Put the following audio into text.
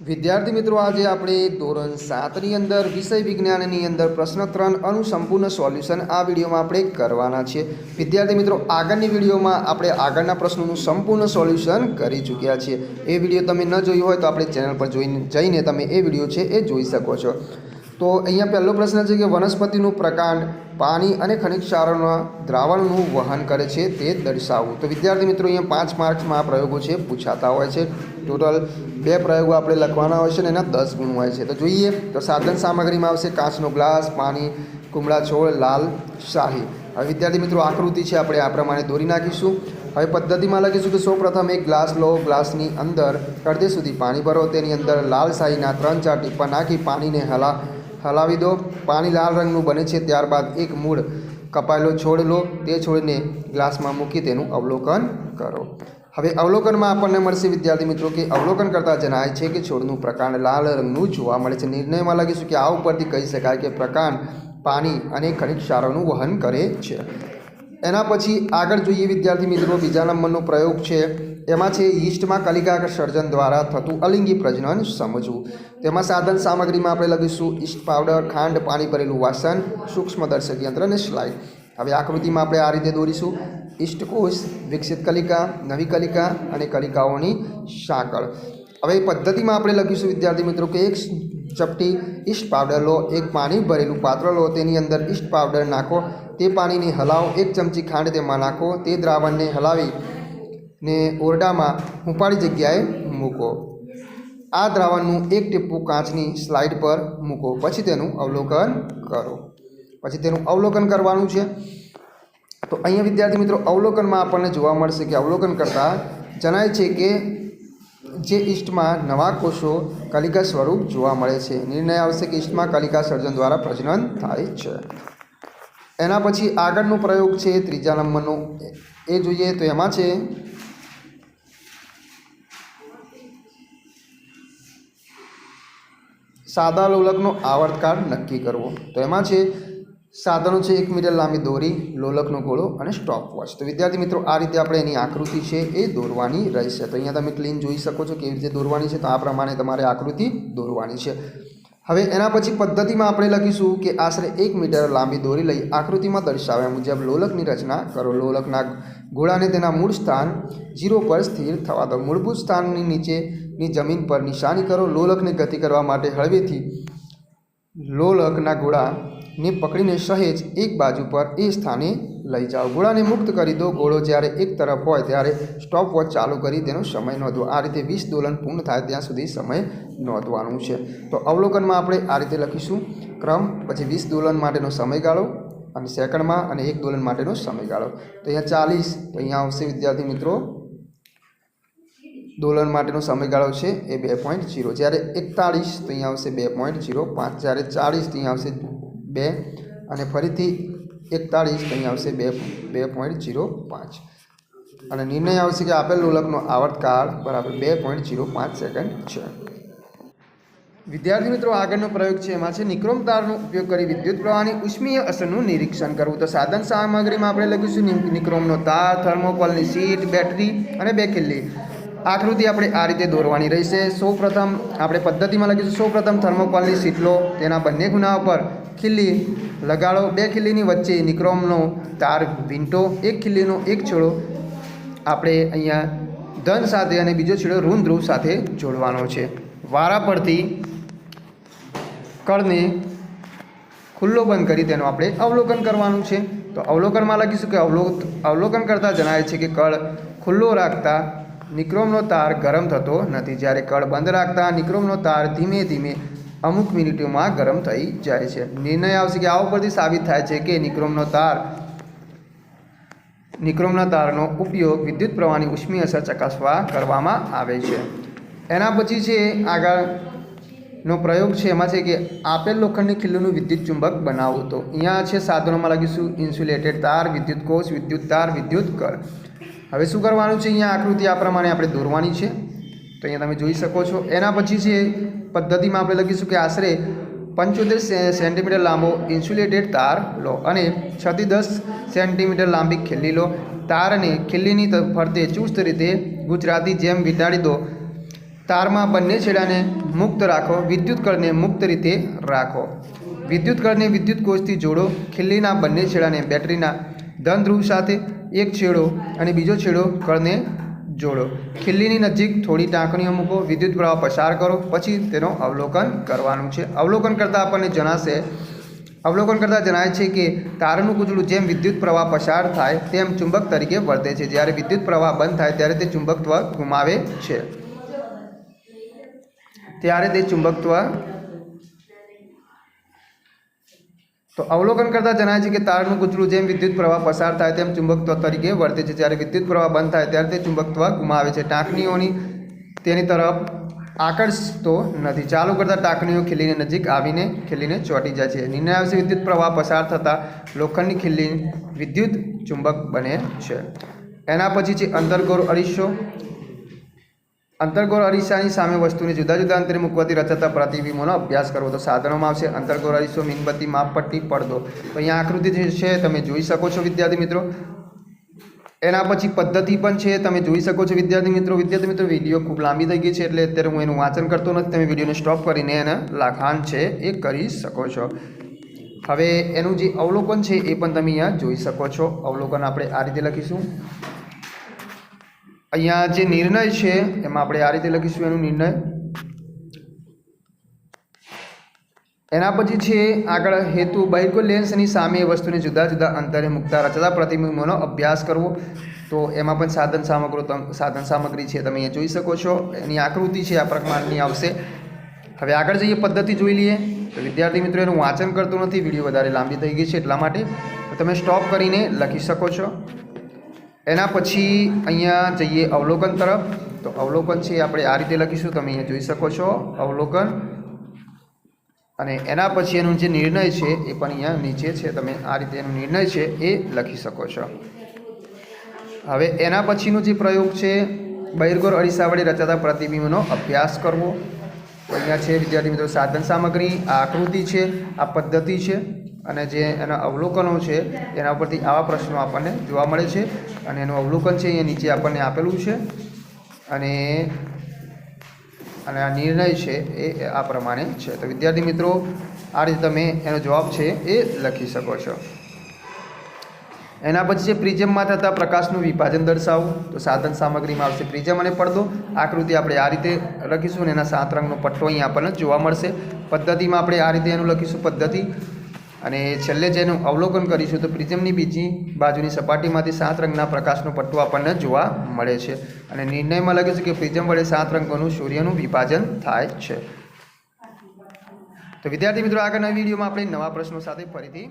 વિદ્યાર્થી મિત્રો, આજે આપણે ધોરણ 7ની અંદર વિષય વિજ્ઞાનની અંદર પ્રશ્ન 3 અનું સંપૂર્ણ સોલ્યુશન આ વિડીયોમાં આપણે કરવાના છે। વિદ્યાર્થી મિત્રો, આગળની વિડીયોમાં આપણે આગળના પ્રશ્નોનું સંપૂર્ણ સોલ્યુશન કરી ચૂક્યા છીએ। એ વિડીયો તમે ન જોયો હોય તો આપણે ચેનલ પર જઈને તમે એ વિડીયો છે એ જોઈ શકો છો। તો અહીંયા પહેલો પ્રશ્ન છે કે વનસ્પતિનું પ્રકાંડ પાણી અને ખનિજ ક્ષારોના દ્રાવણનું વહન કરે છે તે દર્શાવવું। તો વિદ્યાર્થી મિત્રો, અહીંયા 5 માર્ક્સમાં આ પ્રયોગો છે પૂછાતા હોય છે। ટોટલ 2 પ્રયોગો આપણે લખવાના હોય છે અને એના 10 ગુણ હોય છે। તો જોઈએ તો સાધન સામગ્રીમાં આવશે કાચનો ગ્લાસ, પાણી, કુમળા છોડ, લાલ શાહી। હવે વિદ્યાર્થી મિત્રો, આકૃતિ છે આપણે આ પ્રમાણે દોરી નાખીશું। હવે પદ્ધતિમાં લખીશું કે સૌપ્રથમ એક ગ્લાસ લો, ગ્લાસની અંદર અડધે સુધી પાણી ભરો, તેની અંદર લાલ શાહીના 3-4 ટીપા નાખી પાણીને હલાવી દો। પાણી લાલ રંગનું બને છે ત્યારબાદ એક મૂળ કપાયેલો છોડ લો, તે છોડને ગ્લાસમાં મૂકી તેનું અવલોકન કરો। હવે અવલોકનમાં આપણને મળશે વિદ્યાર્થી મિત્રો કે અવલોકન કરતાં જણાય છે કે છોડનું પ્રકાંડ લાલ રંગનું જોવા મળે છે। નિર્ણયમાં લખીશું કે આ ઉપરથી કહી શકાય કે પ્રકાંડ પાણી અને ખનિજ ક્ષારોનું વહન કરે છે। એના પછી આગળ જોઈએ વિદ્યાર્થી મિત્રો, બીજા નંબરનો પ્રયોગ છે, એમાં છે યીસ્ટમાં કલિકા સર્જન દ્વારા થતું અલિંગી પ્રજનન સમજવું। તેમાં સાધન સામગ્રીમાં આપણે લખીશું યીસ્ટ પાવડર, ખાંડ, પાણી ભરેલું વાસણ, સૂક્ષ્મદર્શક યંત્ર અને સ્લાઇડ। હવે આકૃતિમાં આપણે આ રીતે દોરીશું યીસ્ટ કોષ, વિકસિત કલિકા, નવી કલિકા અને કલિકાઓની સાંકળ। હવે પદ્ધતિમાં આપણે લખીશું વિદ્યાર્થી મિત્રો કે એક ચપટી યીસ્ટ પાવડર લો, એક પાણી ભરેલું પાત્ર લો, તેની અંદર યીસ્ટ પાવડર નાખો, તે પાણીને હલાવો, 1 ચમચી ખાંડ તેમાં નાખો, તે દ્રાવણને હલાવીને ઓરડામાં હુંફાળી જગ્યાએ મૂકો। આ દ્રાવણનું 1 ટીપું કાચની સ્લાઇડ પર મૂકો, પછી તેનું અવલોકન કરો। પછી તેનું અવલોકન કરવાનું છે। તો અહીંયા વિદ્યાર્થી મિત્રો, અવલોકનમાં આપણને જોવા મળશે કે અવલોકન કરતાં જણાય છે કે જે યીસ્ટમાં નવા કોષો કલિકા સ્વરૂપ જોવા મળે છે। નિર્ણય આવશે કે યીસ્ટમાં કલિકા સર્જન દ્વારા પ્રજનન થાય છે। એના પછી આગળનો પ્રયોગ છે ત્રીજા નંબરનો, એ જોઈએ તો એમાં છે સાદા લોલકનો આવર્તકાળ નક્કી કરવો। તો એમાં છે સાધનો છે 1 મીટર લાંબી દોરી, લોલકનો ગોળો અને સ્ટોપવોચ। તો વિદ્યાર્થી મિત્રો, આ રીતે આપણે એની આકૃતિ છે એ દોરવાની રહેશે। તો અહીંયા તમે ક્લીન જોઈ શકો છો કેવી રીતે દોરવાની છે। તો આ પ્રમાણે તમારે આકૃતિ દોરવાની છે। હવે એના પછી પદ્ધતિમાં આપણે લખીશું કે આશરે 1 મીટર લાંબી દોરી લઈ આકૃતિમાં દર્શાવ્યા મુજબ લોલકની રચના કરો। લોલકના ગોળાને તેના મૂળ સ્થાન 0 પર સ્થિર થવા દો। મૂળભૂત સ્થાનની નીચેની જમીન પર નિશાની કરો। લોલકને ગતિ કરવા માટે હળવેથી લોલકના ગોળાને પકડીને સહેજ એક બાજુ પર એ સ્થાને લઈ જાઓ। ગોળાને મુક્ત કરી દો। ગોળો જ્યારે એક તરફ હોય ત્યારે સ્ટોપવોચ ચાલુ કરી તેનો સમય નોંધવો। આ રીતે 20 દોલન પૂર્ણ થાય ત્યાં સુધી સમય નોંધવાનું છે। તો અવલોકનમાં આપણે આ રીતે લખીશું ક્રમ, પછી 20 દોલન માટેનો સમયગાળો અને સેકન્ડમાં, અને 1 દોલન માટેનો સમયગાળો। તો અહીંયા 40, તો અહીંયા આવશે વિદ્યાર્થી મિત્રો દોલન માટેનો સમયગાળો છે એ 2.0, જ્યારે 41 તો અહીંયા આવશે 2.05, જ્યારે 40 તો અહીંયા આવશે 2, અને ફરીથી 41 તો અહીંયા આવશે 2.05, અને નિર્ણય આવશે કે આપેલ લોલકનો આવર્તકાળ બરાબર 2.05 સેકન્ડ છે। વિદ્યાર્થી મિત્રો, આગળનો પ્રયોગ છે એમાં છે નિક્રોમ તારનો ઉપયોગ કરી વિદ્યુત પ્રવાહની ઉષ્મીય અસરનું નિરીક્ષણ કરવું। તો સાધન સામગ્રીમાં આપણે લખીશું નિક્રોમનો તાર, થર્મોકોલની શીટ, બેટરી અને 2 ખિલ્લી। આકૃતિ આપણે આ રીતે દોરવાની રહેશે। સૌપ્રથમ આપણે પદ્ધતિમાં લખીશું સૌપ્રથમ થર્મોકોલની શીટ લો, તેના બંને ખૂણા પર ખિલ્લી લગાડો, 2 ખિલ્લીની વચ્ચે નિક્રોમનો તાર વીંટો, 1 ખિલ્લીનો એક છેડો આપણે અહીંયા ધન સાથે અને બીજો છેડો ઋણ ધ્રુવ સાથે જોડવાનો છે। વારા પરથી કળને ખુલ્લો બંધ કરી તેનું આપણે અવલોકન કરવાનું છે। તો અવલોકનમાં લખીશું કે અવલોકન કરતાં જણાય છે કે કળ ખુલ્લો રાખતા નિક્રોમનો તાર ગરમ થતો નથી, જ્યારે કળ બંધ રાખતા નિક્રોમનો તાર ધીમે ધીમે અમુક મિનિટોમાં ગરમ થઈ જાય છે। નિર્ણય આવશે કે આ ઉપરથી સાબિત થાય છે કે નિક્રોમના તારનો ઉપયોગ વિદ્યુત પ્રવાહની ઉષ્મી અસર ચકાસવા કરવામાં આવે છે। એના પછી છે આગળનો પ્રયોગ છે, એમાં છે કે આપેલ લોખંડની ખિલ્લીનું વિદ્યુત ચુંબક બનાવો। તો અહીંયા છે સાધનોમાં લખીશું ઇન્સ્યુલેટેડ તાર, વિદ્યુત કોષ, વિદ્યુત તાર, વિદ્યુત કળ। હવે શું કરવાનું છે, અહીંયા આકૃતિ આ પ્રમાણે આપણે દોરવાની છે। તો અહીંયા તમે જોઈ શકો છો। એના પછી છે પદ્ધતિમાં આપણે લખીશું કે આશરે 75 સેન્ટીમીટર લાંબો ઇન્સ્યુલેટેડ તાર લો અને 6 થી 10 સેન્ટીમીટર લાંબી ખિલ્લી લો। તારને ખિલ્લીની ફરતે ચુસ્ત રીતે ગુજરાતી જેમ વીંટાળી દો। તારમાં બંને છેડાને મુક્ત રાખો, વિદ્યુત કળને મુક્ત રીતે રાખો. વિદ્યુત કળને વિદ્યુત કોષથી જોડો. ખીલ્લીના બંને છેડાને બેટરીના ધન ધ્રુવ સાથે એક છેડો અને બીજો છેડો કળને જોડો. ખીલ્લીની નજીક થોડી ટાંકણીઓ મૂકો. વિદ્યુત પ્રવાહ પસાર કરો. પછી તેનો અવલોકન કરવાનું છે. અવલોકન કરતાં આપણને જણાય છે કે તારનું કૂતરું જેમ વિદ્યુત પ્રવાહ પસાર થાય તેમ ચુંબક તરીકે વર્તે છે. જ્યારે વિદ્યુત પ્રવાહ બંધ થાય ત્યારે તે ચુંબકત્વ ગુમાવે છે. તો અવલોકન કરતાં જણાય છે કે તારનું કૂતરું જેમ વિદ્યુત પ્રવાહ પસાર થાય તેમ ચુંબકત્વ તરીકે વર્તે છે. જ્યારે વિદ્યુત પ્રવાહ બંધ થાય ત્યારે તે ચુંબકત્વ ગુમાવે છે. ટાંકણીઓની તેની તરફ આકર્ષતો નથી. ચાલુ કરતાં ટાંકણીઓ ખીલ્લીની નજીક આવીને ખીલ્લીને ચોંટી જાય છે. નિર્ણય આવશે વિદ્યુત પ્રવાહ પસાર થતાં લોખંડની ખીલ્લી વિદ્યુત ચુંબક બને છે. એના પછી છે અંતર્ગોળ અરીસો. અંતર્ગોળ અરીસાની સામે વસ્તુને જુદા જુદા અંતરે મૂકવાથી રચાતા પ્રતિબિંબોનો અભ્યાસ કરવો. તો સાધનોમાં આવશે અંતર્ગોળ અરીસો, મીણબત્તી, માપપટ્ટી, પડદો. તો અહીંયા આકૃતિ જે છે તમે જોઈ શકો છો વિદ્યાર્થી મિત્રો. એના પછી પદ્ધતિ પણ છે, તમે જોઈ શકો છો વિદ્યાર્થી મિત્રો. વિડીયો ખૂબ લાંબી થઈ ગઈ છે એટલે અત્યારે હું એનું વાંચન કરતો નથી. તમે વિડીયોને સ્ટોપ કરીને એને લખાણ છે એ કરી શકો છો. હવે એનું જે અવલોકન છે એ પણ તમે અહીંયા જોઈ શકો છો. અવલોકન આપણે આ રીતે લખીશું. અહીંયા જે નિર્ણય છે એમાં આપણે આ રીતે લખીશું એનું નિર્ણય. એના પછી છે આગળ હેતુ. બહિર્ગોળ લેન્સની સામે વસ્તુને જુદા જુદા અંતરે મૂકતા રચાતા પ્રતિબિંબોનો અભ્યાસ કરવો. તો એમાં પણ સાધન સામગ્રી છે તમે અહીંયા જોઈ શકો છો. એની આકૃતિ છે આ પ્રમાણની આવશે. હવે આગળ જઈએ, પદ્ધતિ જોઈ લઈએ. તો વિદ્યાર્થી મિત્રો એનું વાંચન કરતું નથી, વિડીયો વધારે લાંબી થઈ ગઈ છે એટલા માટે તમે સ્ટોપ કરીને લખી શકો છો. એના પછી અહીંયા જઈએ અવલોકન તરફ. તો અવલોકન છે આપણે આ રીતે લખીશું, તમે અહીંયા જોઈ શકો છો અવલોકન. અને એના પછી એનું જે નિર્ણય છે એ પણ અહીંયા નીચે છે, તમે આ રીતે એનો નિર્ણય છે એ લખી શકો છો. હવે એના પછીનો જે પ્રયોગ છે બહિર્ગોળ અરીસા વડે રચાતા પ્રતિબિંબનો અભ્યાસ કરવો. અહીંયા છે વિદ્યાર્થી મિત્રો સાધન સામગ્રી, આ આકૃતિ છે, આ પદ્ધતિ છે અને જે એના અવલોકનો છે એના ઉપરથી આવા પ્રશ્નો આપણને જોવા મળે છે. અને એનું અવલોકન છે અહીંયા નીચે આપણને આપેલું છે. અને આ નિર્ણય છે એ આ પ્રમાણે છે. તો વિદ્યાર્થી મિત્રો આ રીતે તમે એનો જવાબ છે એ લખી શકો છો. એના પછી છે પ્રિઝમમાં થતા પ્રકાશનું વિભાજન દર્શાવવું. તો સાધન સામગ્રીમાં આવશે પ્રિઝમ અને પડદો. આકૃતિ આપણે આ રીતે લખીશું અને એના 7 રંગનો પટ્ટો અહીંયા આપણને જોવા મળશે. પદ્ધતિમાં આપણે આ રીતે એનું લખીશું પદ્ધતિ. અને છેલ્લે જેનું અવલોકન કરીશું તો પ્રિઝમની બીજી બાજુની સપાટીમાંથી 7 રંગના પ્રકાશનો પટ્ટો આપણને જોવા મળે છે. અને નિર્ણયમાં લખીશું કે પ્રિઝમ વડે 7 રંગોનું સૂર્યનું વિભાજન થાય છે. તો વિદ્યાર્થી મિત્રો આગળના વિડીયોમાં આપણે નવા પ્રશ્નો સાથે ફરીથી